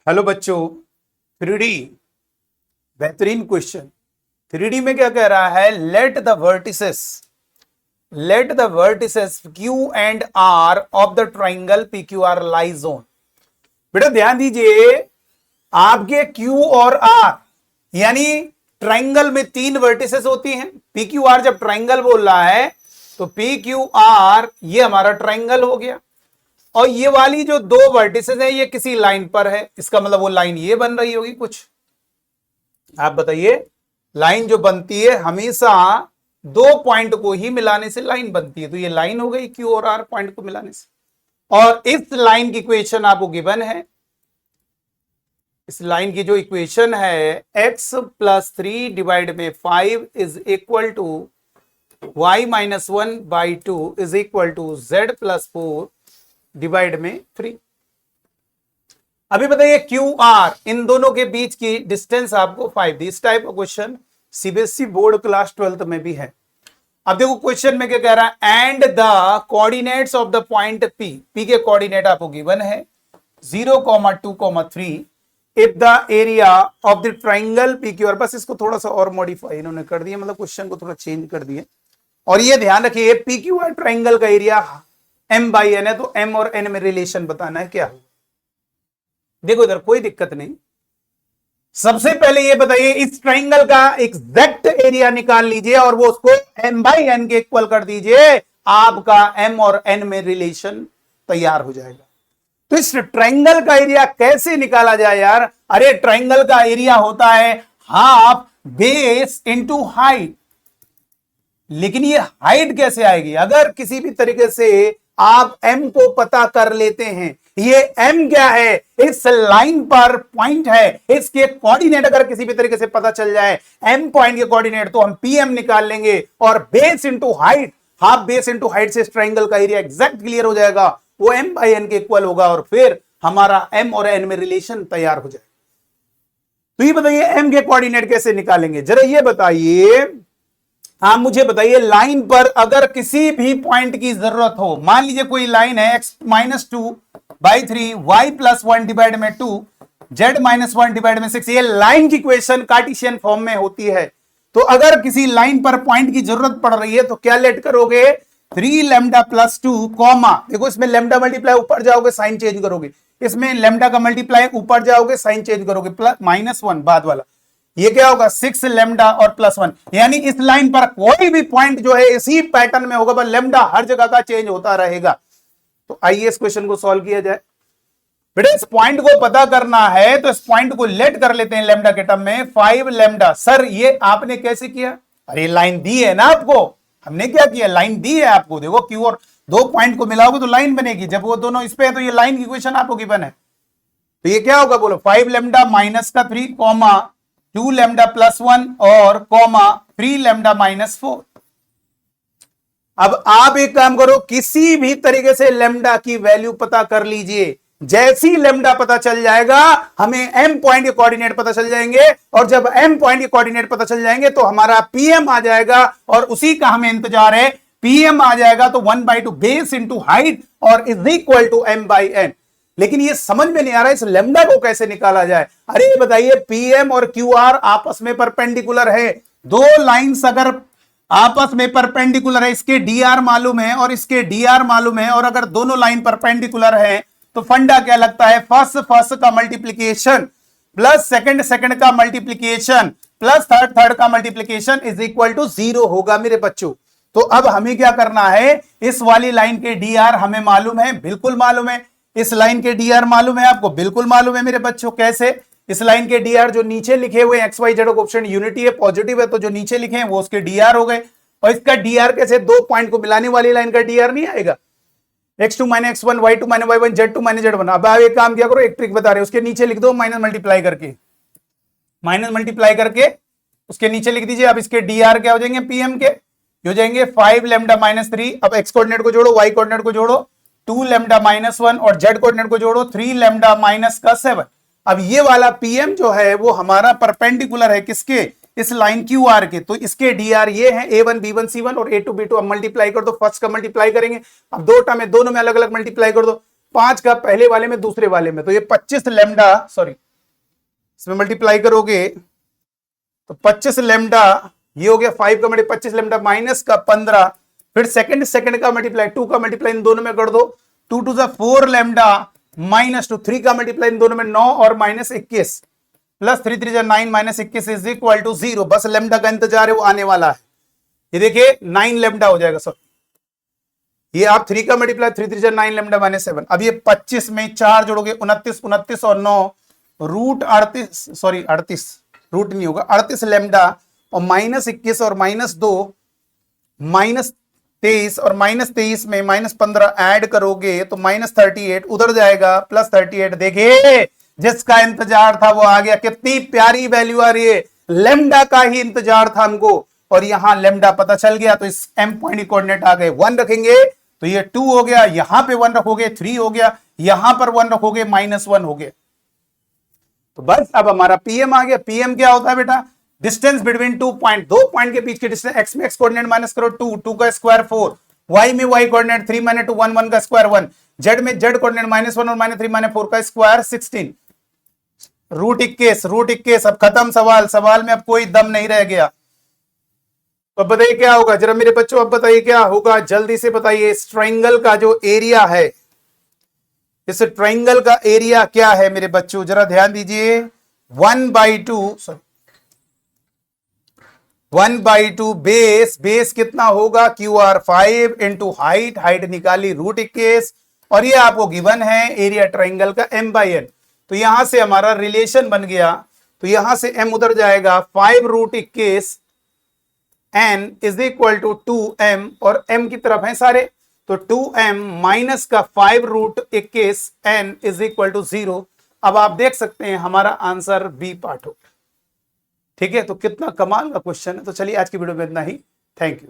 Hello बच्चों, 3D बेहतरीन question. 3D में क्या कह रहा है? Let the vertices Q and R of the triangle PQR lies on. बेटा ध्यान दीजिए, आपके Q और R यानी ट्राइंगल में तीन वर्टिसेस होती हैं। PQR जब ट्राइंगल बोल रहा है तो PQR ये हमारा ट्राइंगल हो गया, और ये वाली जो दो वर्टिसेस है ये किसी लाइन पर है। इसका मतलब वो लाइन ये बन रही होगी कुछ। आप बताइए, लाइन जो बनती है हमेशा दो पॉइंट को ही मिलाने से लाइन बनती है, तो ये लाइन हो गई Q और R पॉइंट को मिलाने से। और इस लाइन की इक्वेशन आपको गिवन है। इस लाइन की जो इक्वेशन है x + 3 डिवाइड में 5 is equal to y - 1/2 is equal to z + 4 divide में 3। अभी बताइए QR इन दोनों के बीच की डिस्टेंस आपको 5 दी। इस टाइप का question CBSE board class 12th में भी है। अब देखो क्वेश्चन में क्या कह रहा है, and the coordinates of the point P के कोऑर्डिनेट आपको गिवन है 0, 2, 3 if the area of the triangle PQR। बस इसको थोड़ा सा और मॉडिफाई इन्होंने कर दिया, मतलब क्वेश्चन को थोड़ा चेंज कर दिया। और ये ध्यान रखिए, PQR ट्राइंगल का एरिया M/N है, तो M और N में रिलेशन बताना है क्या। देखो इधर कोई दिक्कत नहीं। सबसे पहले ये बताइए, इस ट्राइंगल का एग्जैक्ट एरिया निकाल लीजिए और वो उसको M/N के इक्वल कर दीजिए, आपका M और N में रिलेशन तैयार हो जाएगा। तो इस ट्राइंगल का एरिया कैसे निकाला जाए यार? अरे ट्राइंगल का एरिया होता है हाफ बेस इंटू हाइट। लेकिन ये हाइट कैसे आएगी? अगर किसी भी तरीके से आप M को पता कर लेते हैं, ये M क्या है? इस लाइन पर पॉइंट है, इसके कोऑर्डिनेट अगर किसी भी तरीके से पता चल जाए M पॉइंट के कोऑर्डिनेट, तो हम PM निकाल लेंगे और base into height, half base into height से इस ट्राइंगल का एरिया एग्जैक्ट क्लियर हो जाएगा, वो M/N के इक्वल होगा और फिर हमारा M और N में रिलेशन तैयार हो जाएगा। तो ये बताइए M के कोऑर्डिनेट कैसे निकालेंगे, जरा ये बताइए। आप मुझे बताइए, लाइन पर अगर किसी भी पॉइंट की जरूरत हो, मान लीजिए कोई लाइन है x - 2/3 y + 1 डिवाइड में 2 z - 1 डिवाइड में 6, ये लाइन की इक्वेशन कार्टेशियन फॉर्म में होती है। तो अगर किसी लाइन पर पॉइंट की जरूरत पड़ रही है तो क्या लेट करोगे? 3 लैम्डा + 2 कॉमा, देखो इसमें लैम्डा मल्टीप्लाई ऊपर जाओगे साइन चेंज करोगे, इसमें लैम्डा का मल्टीप्लाई ऊपर जाओगे साइन चेंज करोगे, -1 बाद वाला, ये क्या होगा 6 लैम्डा और +1। यानी इस लाइन पर कोई भी पॉइंट जो है इसी पैटर्न में होगा, पर लैम्डा हर जगह का चेंज होता रहेगा। तो आइए इस क्वेश्चन को सॉल्व किया जाए। बेटा इस पॉइंट को पता करना है तो इस पॉइंट को लेट कर लेते हैं लैम्डा के टर्म में 5 लैम्डा। सर ये आपने कैसे किया? अरे लाइन दी है ना आपको, हमने क्या किया, लाइन दी है आपको। देखो Q और दो पॉइंट को मिलाओगे तो लाइन बनेगी, जब वो दोनों इस पे है तो ये लाइन की इक्वेशन आपको गिवन है। तो ये क्या होगा बोलो, 5 लैम्डा -3 कॉमा 2 लैम्डा +1 और कॉमा 3 लैम्डा -4। अब आप एक काम करो, किसी भी तरीके से लैम्डा की वैल्यू पता कर लीजिए। जैसी लैम्डा पता चल जाएगा हमें M पॉइंट के कोऑर्डिनेट पता चल जाएंगे, और जब M पॉइंट के कोऑर्डिनेट पता चल जाएंगे तो हमारा PM आ जाएगा, और उसी का हमें इंतजार है। PM आ जाएगा तो 1/2 बेस इंटू हाइट और इज इक्वल टू M/N। लेकिन ये समझ में नहीं आ रहा इस लैम्डा को कैसे निकाला जाए। अरे ये बताइए, PM और QR आपस में परपेंडिकुलर है। दो लाइंस अगर आपस में परपेंडिकुलर है, इसके DR मालूम है और इसके DR मालूम है, और अगर दोनों लाइन परपेंडिकुलर है तो फंडा क्या लगता है, फर्स्ट का मल्टीप्लीकेशन प्लस सेकंड का मल्टीप्लीकेशन प्लस थर्ड का मल्टीप्लीकेशन इज इक्वल टू 0 होगा मेरे बच्चों। तो अब हमें क्या करना है, इस वाली लाइन के DR हमें मालूम है, बिल्कुल मालूम है। इस लाइन के DR मालूम है आपको, बिल्कुल मालूम है मेरे बच्चों। कैसे? इस लाइन के DR जो नीचे लिखे हुए XYZ ऑप्शन यूनिटी है, पॉजिटिव है, तो जो नीचे लिखे हैं वो उसके DR हो गए। और इसका DR कैसे, दो पॉइंट को मिलाने वाली लाइन का DR नहीं आएगा, x2 - x1 y2 - y1 z2 - z1। अब आप एक काम किया करो, एक ट्रिक बता रहे हैं, उसके नीचे लिख दो माइनस मल्टीप्लाई करके उसके नीचे लिख दीजिए। अब इसके DR क्या हो जाएंगे, PM के हो जाएंगे 5 लैम्डा -3। अब x कोऑर्डिनेट को जोड़ो, y कोऑर्डिनेट को जोड़ो 2 लैम्डा -1 और z कोऑर्डिनेट को जोड़ो 3 लैम्डा -7। अब ये वाला PM जो है वो हमारा परपेंडिकुलर है किसके, इस लाइन QR के। तो इसके DR ये है A1 B1 C1 और A2 B2। अब मल्टीप्लाई कर दो, फर्स्ट का मल्टीप्लाई करेंगे, अब दो टर्म है दोनों में अलग अलग मल्टीप्लाई कर दो। 5 का पहले वाले में दूसरे वाले में, तो ये 25 लेमडा, सॉरी इसमें मल्टीप्लाई करोगे तो 25 लेमडा, ये हो गया 5 का मल्टीप्लाई 25 लेमडा माइनस का 15, फिर सेकंड का मल्टीप्लाई 2 का मल्टीप्लाई इन दोनों में कर दो, 2 टू 4 लेमडा माइनस 2, 3 का मल्टीप्लाई इन दोनों में 9 और minus 21 plus 3 3 9 minus 21 is equal to 0। बस लेमडा का इंतजार है, वो आने वाला है। ये देखिए 9 लेमडा हो जाएगा सर, ये आप 3 का मल्टीप्लाई 3 3 9 लेमडा माइनस 7। अब ये 25 में 4 जोड़ोगे 29 29 और 9 रूट 38, सॉरी 38 रूट नहीं होगा 38 लेमडा और माइनस 21 और माइनस 2 माइनस 23 और माइनस 23 में माइनस 15 ऐड करोगे तो माइनस 38 उधर जाएगा प्लस 38। देखिए जिसका इंतजार था वो आ गया। कितनी प्यारी वैल्यू आ रही है, लेमडा का ही इंतजार था हमको और यहां लेमडा पता चल गया, तो इस एम पॉइंट कोऑर्डिनेट आ गए। 1 रखेंगे तो ये 2 हो गया, यहां पे 1 रखोगे 3 हो गया, यहां पर 1 रखोगे -1 हो गया। तो बस अब हमारा पीएम आ गया। पीएम क्या होता है बेटा, डिस्टेंस बिटवीन 2 पॉइंट, 2 पॉइंट के बीच की डिस्टेंस। एक्स में एक्स कोऑर्डिनेट माइनस करो 2, 2 का स्क्वायर 4, वाई में वाई कोऑर्डिनेट 3 - 2 1, 1 का स्क्वायर 1, जेड में जेड कोऑर्डिनेट -1 और -3 - 4 का स्क्वायर 16, रूट 21। अब खत्म सवाल, सवाल में अब कोई दम नहीं रह गया। तो बताइए क्या होगा जरा मेरे बच्चों, अब बताइए क्या होगा, जल्दी से बताइए। इस ट्रायंगल का जो एरिया है, इस ट्रायंगल का एरिया क्या है मेरे बच्चों, जरा ध्यान दीजिए। 1/2 बेस कितना होगा, QR 5 इंटू हाइट निकाली √21 और ये आपको गिवन है एरिया ट्रायंगल का m/n। तो यहां से हमारा रिलेशन बन गया, तो यहां से m उधर जाएगा 5√21 n is equal to 2m और m की तरफ है सारे, तो 2m माइनस का 5√21 n इज इक्वल टू 0। अब आप देख सकते हैं हमारा आंसर बी पार्ट हो गया। ठीक है, तो कितना कमाल का क्वेश्चन है। तो चलिए आज की वीडियो में इतना ही, थैंक यू।